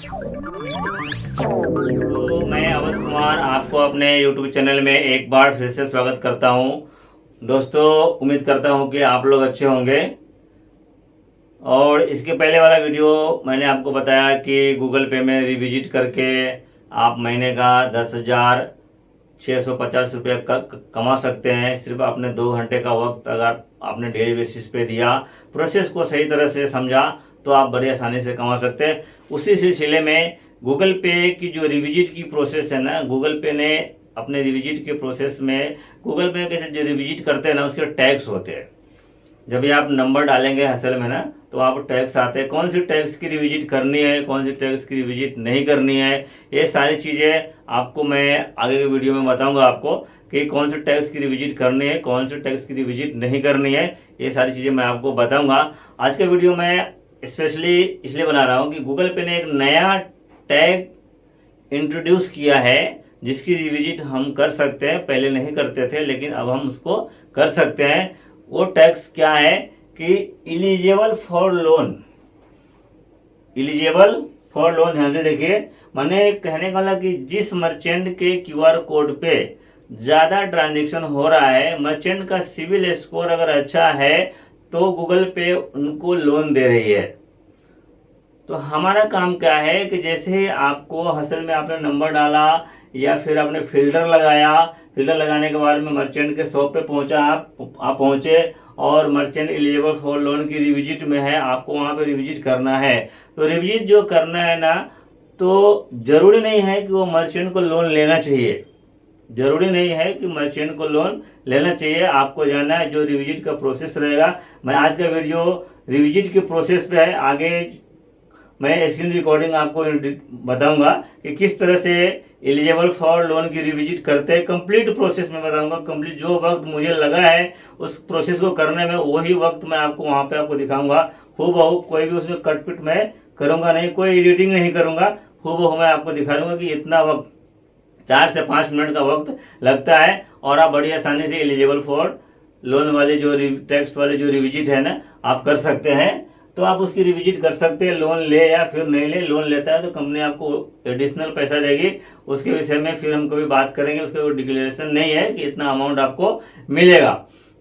तो मैं अवध कुमार आपको अपने YouTube चैनल में एक बार फिर से स्वागत करता हूं। दोस्तों, उम्मीद करता हूं कि आप लोग अच्छे होंगे। और इसके पहले वाला वीडियो मैंने आपको बताया कि गूगल पे में रिविजिट करके आप महीने का 10,650 रुपये कमा सकते हैं। सिर्फ अपने 2 घंटे का वक्त अगर आपने डेली बेसिस पे दिया, प्रोसेस को सही तरह से समझा, तो आप बड़ी आसानी से कमा सकते हैं। उसी सिलसिले में गूगल पे की जो रिविजिट की प्रोसेस है ना, गूगल पे ने अपने रिविजिट के प्रोसेस में, गूगल पे कैसे जो रिविजिट करते हैं ना, उसके टैग्स होते हैं। जब भी आप नंबर डालेंगे हसल में ना, तो आप टैक्स आते हैं, कौन सी टैक्स की रिविजिट करनी है, कौन सी टैक्स की रिविजिट नहीं करनी है। ये सारी चीज़ें आपको मैं आगे के वीडियो में बताऊंगा आपको कि कौन सी टैक्स की रिविजिट करनी है, कौन सी टैक्स की रिविजिट नहीं करनी है। ये सारी चीज़ें मैं आपको बताऊंगा। आज का वीडियो मैं स्पेशली इसलिए बना रहा हूँ कि गूगल पे ने एक नया टैग इंट्रोड्यूस किया है जिसकी रिविजिट हम कर सकते हैं। पहले नहीं करते थे, लेकिन अब हम उसको कर सकते हैं। वो टैक्स क्या है कि eligible for loan. Eligible for loan, ध्यान से देखिए। मैंने कहने का मतलब कि जिस मर्चेंट के क्यूआर कोड पे ज़्यादा ट्रांजेक्शन हो रहा है, मर्चेंट का सिविल स्कोर अगर अच्छा है, तो गूगल पे उनको लोन दे रही है। तो हमारा काम क्या है कि जैसे आपको हसल में आपने नंबर डाला या फिर आपने फिल्टर लगाया, फिल्टर लगाने के बाद में मर्चेंट के शॉप पे पहुंचा, आप पहुंचे और मर्चेंट एलिजिबल फॉर लोन की रिविजिट में है, आपको वहां पे रिविजिट करना है। तो रिविजिट जो करना है ना, तो ज़रूरी नहीं है कि वो मर्चेंट को लोन लेना चाहिए। ज़रूरी नहीं है कि मर्चेंट को लोन लेना चाहिए। आपको जानना है जो रिविजिट का प्रोसेस रहेगा। मैं आज का वीडियो रिविजिट के प्रोसेस पे है। आगे मैं स्क्रीन रिकॉर्डिंग आपको बताऊंगा कि किस तरह से एलिजिबल फॉर लोन की रिविजिट करते हैं। कंप्लीट प्रोसेस में बताऊंगा। कंप्लीट जो वक्त मुझे लगा है उस प्रोसेस को करने में, वही वक्त मैं आपको वहां पे आपको दिखाऊंगा। हूबहू कोई भी उसमें कटपिट मैं करूंगा नहीं, कोई एडिटिंग नहीं करूंगा। हूबहू मैं आपको दिखा दूंगा कि इतना वक्त 4 से 5 मिनट का वक्त लगता है और आप बड़ी आसानी से एलिजिबल फॉर लोन वाले जो टैक्स वाले जो रिविजिट है ना, आप कर सकते हैं। तो आप उसकी रिविजिट कर सकते हैं, लोन ले या फिर नहीं ले। लोन लेता है तो कंपनी आपको एडिशनल पैसा देगी, उसके विषय में फिर हम कभी बात करेंगे। उसका कोई डिक्लेरेशन नहीं है कि इतना अमाउंट आपको मिलेगा।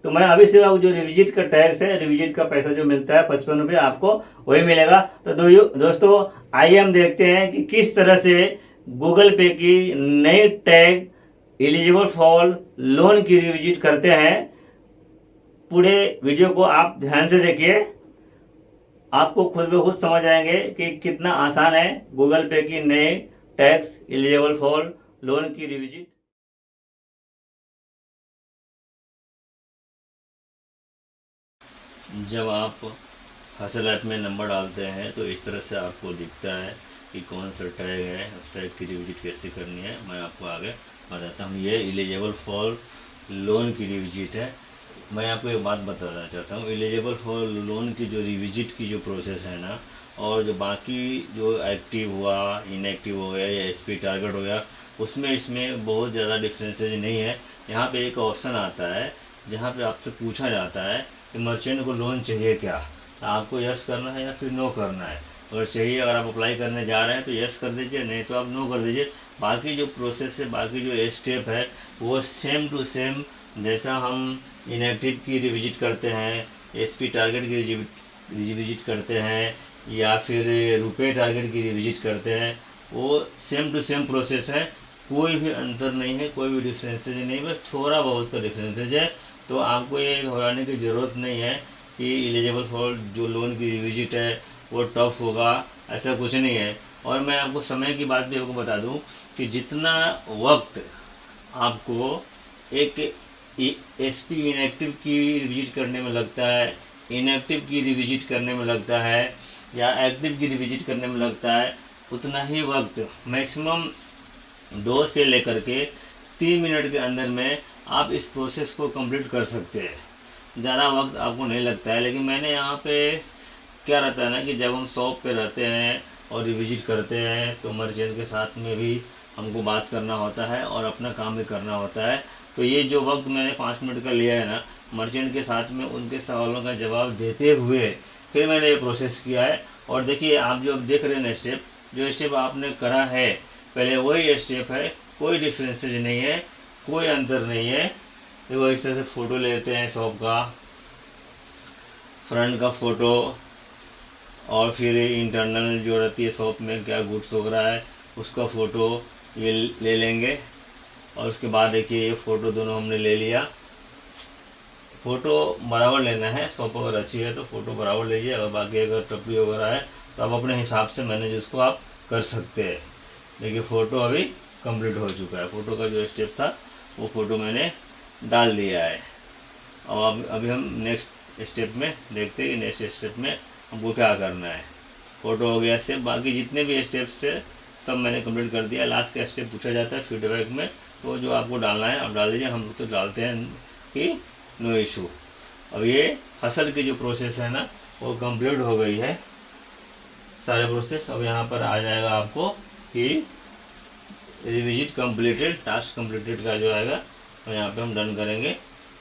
तो मैं अभी से जो रिविजिट का टैक्स है, रिविजिट का पैसा जो मिलता है 55 रुपये, आपको वही मिलेगा। तो दोस्तों, आइए हम देखते हैं कि किस तरह से गूगल पे की नई टैग एलिजिबल फॉर लोन की रिविजिट करते हैं। पूरे वीडियो को आप ध्यान से देखिए, आपको खुद ब खुद समझ आएंगे कि कितना आसान है गूगल पे की नई टैक्स एलिजिबल फॉर लोन की रिविजिट। जब आप हसल ऐप में नंबर डालते हैं तो इस तरह से आपको दिखता है कि कौन सा टैग है, उस टैग की रिविजिट कैसे करनी है। मैं आपको आगे बताता हूँ। ये एलिजिबल फॉर लोन की रिविजिट है। मैं आपको एक बात बताना चाहता हूँ, एलिजिबल फॉर लोन की जो रिविजिट की जो प्रोसेस है ना, और जो बाकी जो एक्टिव हुआ, इनएक्टिव हो गया या एसपी टारगेट हो गया, उसमें इसमें बहुत ज़्यादा डिफरेंसेज नहीं है। यहाँ पे एक ऑप्शन आता है जहाँ पे आपसे पूछा जाता है कि मर्चेंट को लोन चाहिए क्या, तो आपको यस करना है या फिर नो करना है। अगर चाहिए, अगर आप अप्लाई करने जा रहे हैं तो यस कर दीजिए, नहीं तो आप नो कर दीजिए। बाकी जो प्रोसेस है, बाकी जो स्टेप है, वो सेम टू सेम जैसा हम इनएक्टिव की रिविजिट करते हैं, एसपी टारगेट की रिविजिट करते हैं, या फिर रुपए टारगेट की रिविजिट करते हैं, वो सेम टू सेम प्रोसेस है। कोई भी अंतर नहीं है, कोई भी डिफरेंसेज नहीं, बस थोड़ा बहुत का डिफरेंसेज है। तो आपको ये घबराने की ज़रूरत नहीं है कि एलिजिबल फॉर जो लोन की रिविजिट है वो टफ होगा, ऐसा कुछ नहीं है। और मैं आपको समय की बात भी आपको बता दूं कि जितना वक्त आपको एक एसपी इनएक्टिव की रिविजिट करने में लगता है, इनएक्टिव की रिविजिट करने में लगता है, या एक्टिव की रिविजिट करने में लगता है, उतना ही वक्त मैक्सिमम 2 से लेकर के 3 मिनट के अंदर में आप इस प्रोसेस को कंप्लीट कर सकते हैं। ज़्यादा वक्त आपको नहीं लगता है। लेकिन मैंने यहाँ पे क्या रहता है ना कि जब हम शॉप पे रहते हैं और रिविजिट करते हैं तो मर्चेंट के साथ में भी हमको बात करना होता है और अपना काम भी करना होता है। तो ये जो वक्त मैंने 5 मिनट का लिया है ना, मर्चेंट के साथ में उनके सवालों का जवाब देते हुए फिर मैंने ये प्रोसेस किया है। और देखिए, आप जो अब देख रहे हैं ना स्टेप, जो स्टेप आपने करा है पहले वही स्टेप है, कोई डिफरेंसेज नहीं है, कोई अंतर नहीं है। देखो इस तरह से फ़ोटो लेते हैं शॉप का, फ्रंट का फ़ोटो, और फिर इंटरनल जो रहती है शॉप में क्या गुड्स वगैरह है उसका फ़ोटो ये ले लेंगे। और उसके बाद देखिए ये फ़ोटो दोनों हमने ले लिया। फ़ोटो बराबर लेना है, शॉप अगर अच्छी है तो फ़ोटो बराबर लीजिए, अगर बाकी अगर टपरी वगैरह है तो आप अपने हिसाब से मैनेज उसको आप कर सकते हैं। देखिए फ़ोटो अभी कंप्लीट हो चुका है, फ़ोटो का जो स्टेप था वो फ़ोटो मैंने डाल दिया है। अब अभी हम नेक्स्ट स्टेप में देखते हैं कि नेक्स्ट स्टेप में हमको क्या करना है। फ़ोटो हो गया स्टेप, बाकी जितने भी स्टेप्स है सब मैंने कंप्लीट कर दिया। लास्ट का स्टेप पूछा जाता है फीडबैक में, तो जो आपको डालना है आप डाल दीजिए, हम लोग तो डालते हैं कि नो इशू। अब ये हसल की जो प्रोसेस है ना वो कंप्लीट हो गई है सारे प्रोसेस। अब यहाँ पर आ जाएगा आपको कि रिविजिट कंप्लीटेड, टास्क कंप्लीटेड का जो आएगा तो यहाँ पे हम डन करेंगे,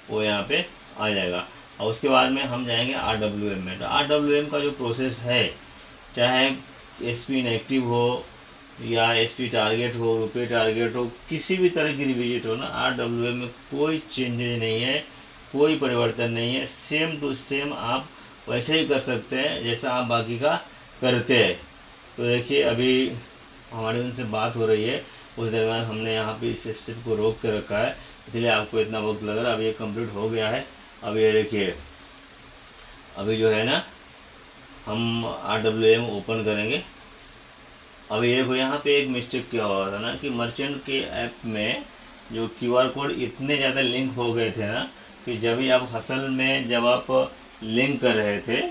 वो यहाँ पे आ जाएगा। और उसके बाद में हम जाएंगे RWM में। तो RWM का जो प्रोसेस है, चाहे SP इनएक्टिव हो या SP टारगेट हो, रुपये टारगेट हो, किसी भी तरह की रिविजिट हो ना, RWM में कोई चेंजेज नहीं है, कोई परिवर्तन नहीं है, सेम टू सेम आप वैसे ही कर सकते हैं जैसा आप बाकी का करते हैं। तो देखिए अभी हमारी उनसे बात हो रही है, उस दरमियान हमने यहाँ पे इस स्टेप को रोक के रखा है, इसलिए आपको इतना वक्त लग रहा है। अब ये कंप्लीट हो गया है। अब ये देखिए अभी जो है ना हम RWM ओपन करेंगे। अब ये देखो यहाँ पे एक मिस्टेक क्या हुआ था ना कि मर्चेंट के ऐप में जो QR कोड इतने ज़्यादा लिंक हो गए थे ना कि जब भी आप हसल में जब आप लिंक कर रहे थे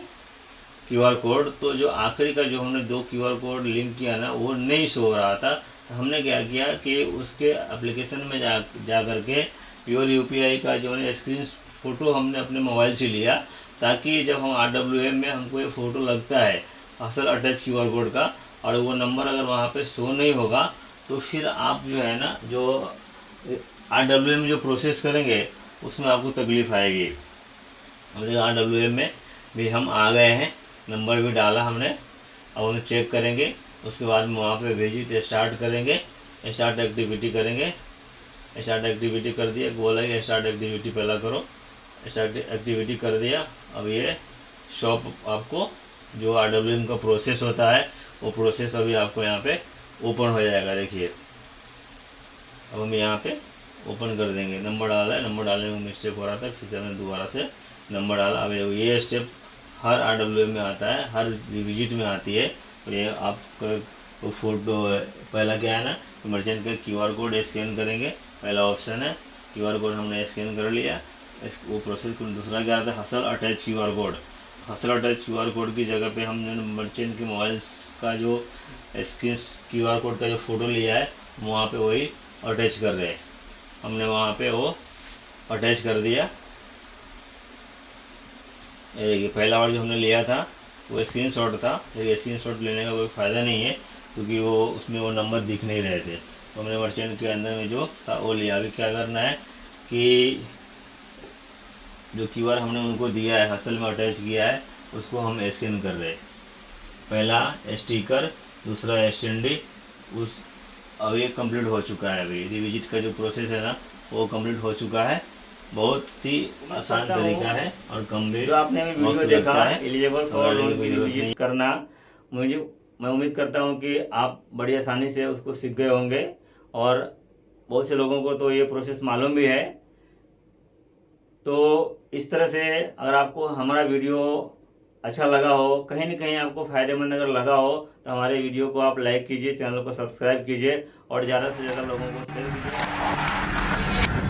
QR कोड, तो जो आखिरी का जो हमने 2 QR कोड लिंक किया ना वो नहीं शो हो रहा था। तो हमने क्या किया कि उसके एप्लीकेशन में जा करके प्योर UPI का जो है स्क्रीन फ़ोटो हमने अपने मोबाइल से लिया, ताकि जब हम RWM में हमको ये फ़ोटो लगता है हसल अटैच QR कोड का और वो नंबर अगर वहाँ पे शो नहीं होगा तो फिर आप जो है ना जो RWM जो प्रोसेस करेंगे उसमें आपको तकलीफ़ आएगी। हमने RWM में भी हम आ गए हैं, नंबर भी डाला हमने। अब हम चेक करेंगे, उसके बाद में वहाँ पे विजिट स्टार्ट करेंगे, स्टार्ट एक्टिविटी करेंगे। स्टार्ट एक्टिविटी कर दिया, बोला कि स्टार्ट एक्टिविटी पहला करो, स्टार्ट एक्टिविटी कर दिया। अब ये शॉप आपको जो RWM का प्रोसेस होता है वो प्रोसेस अभी आपको यहाँ पे ओपन हो जाएगा। देखिए अब हम यहाँ पे ओपन कर देंगे। नंबर डाला है, नंबर डालने में मिस्टेक हो रहा था, फिर से हमने दोबारा से नंबर डाला। अब ये स्टेप हर RWM में आता है, हर रिविजिट में आती है। तो ये आपका फ़ोटो पहला क्या है ना, मर्चेंट का QR कोड स्कैन करेंगे, पहला ऑप्शन है। QR कोड हमने स्कैन कर लिया, वो प्रोसेस। दूसरा क्या आता है, hustle attach QR code. Hustle attach QR code की जगह पे हमने मर्चेंट के मोबाइल का जो स्क्रीन QR कोड का जो फ़ोटो लिया है वहाँ पे वही अटैच कर रहे हैं। हमने वहाँ पे वो अटैच कर दिया। ये देखिए पहला बार जो हमने लिया था वो स्क्रीनशॉट था, लेकिन स्क्रीनशॉट लेने का कोई फ़ायदा नहीं है क्योंकि वो उसमें वो नंबर दिख नहीं रहे थे। तो हमने मर्चेंट के अंदर में जो था वो लिया। अभी क्या करना है कि जो QR हमने उनको दिया है, हसल में अटैच किया है, उसको हम स्कैन कर रहे हैं। पहला स्टिकर, दूसरा SND, उस अब ये कंप्लीट हो चुका है। अभी रिविजिट का जो प्रोसेस है ना वो कंप्लीट हो चुका है। बहुत ही आसान तरीका है और कम भी जो आपने अभी वीडियो देखा है। एलिजिबल फॉर लोन की जरूरत रिविजिट करना, मैं उम्मीद करता हूँ कि आप बड़ी आसानी से उसको सीख गए होंगे और बहुत से लोगों को तो ये प्रोसेस मालूम भी है। तो इस तरह से अगर आपको हमारा वीडियो अच्छा लगा हो, कहीं ना कहीं आपको फ़ायदेमंद अगर लगा हो, तो हमारे वीडियो को आप लाइक कीजिए, चैनल को सब्सक्राइब कीजिए और ज़्यादा से ज़्यादा लोगों को शेयर कीजिए।